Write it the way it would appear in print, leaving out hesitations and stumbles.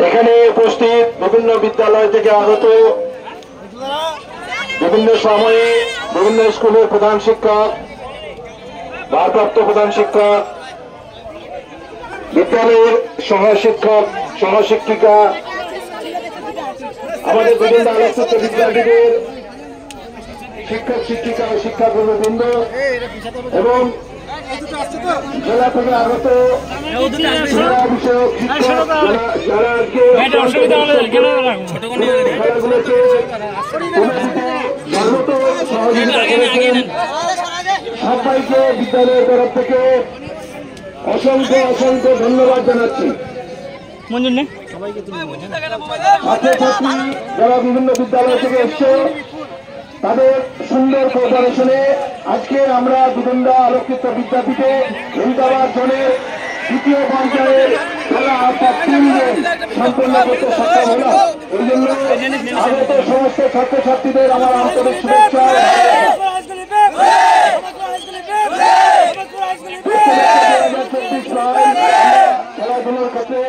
এখানে উপস্থিত বিভিন্ন বিদ্যালয় থেকে আগত বিভিন্ন সময়ে বিভিন্ন স্কুলের প্রধান শিক্ষক, ভারপ্রাপ্ত প্রধান শিক্ষক, বিদ্যালয়ের সহশিক্ষক, সহশিক্ষিকা, আমাদের বিভিন্ন আলোচিত বিদ্যালয়দের শিক্ষক, শিক্ষিকা ও শিক্ষাকর্মীবৃন্দ এবং জেলা থেকে আগত জেলা বিষয়ক শিক্ষক যারা খেলাগুলোকে সর্বত সহযোগিতা করেছেন, সবাইকে বিদ্যালয়ের তরফ থেকে অসংখ্য অসংখ্য ধন্যবাদ জানাচ্ছি। ছাত্রছাত্রী যারা বিভিন্ন বিদ্যালয় থেকে এসছে তাদের সুন্দর কোঅপারেশনে আজকে আমরা দুদণ্ডা আলোকিত বিদ্যাপীঠে হেমদাবাদ জোনের দ্বিতীয় পর্যায়ের খেলা অর্থাৎ 3 গেম সম্পন্ন করতে সক্ষম হলাম। এই জন্য আগত সমস্ত ছাত্রছাত্রীদের আমার আন্তরিক শুভেচ্ছা। খেলাধুলার ক্ষেত্রে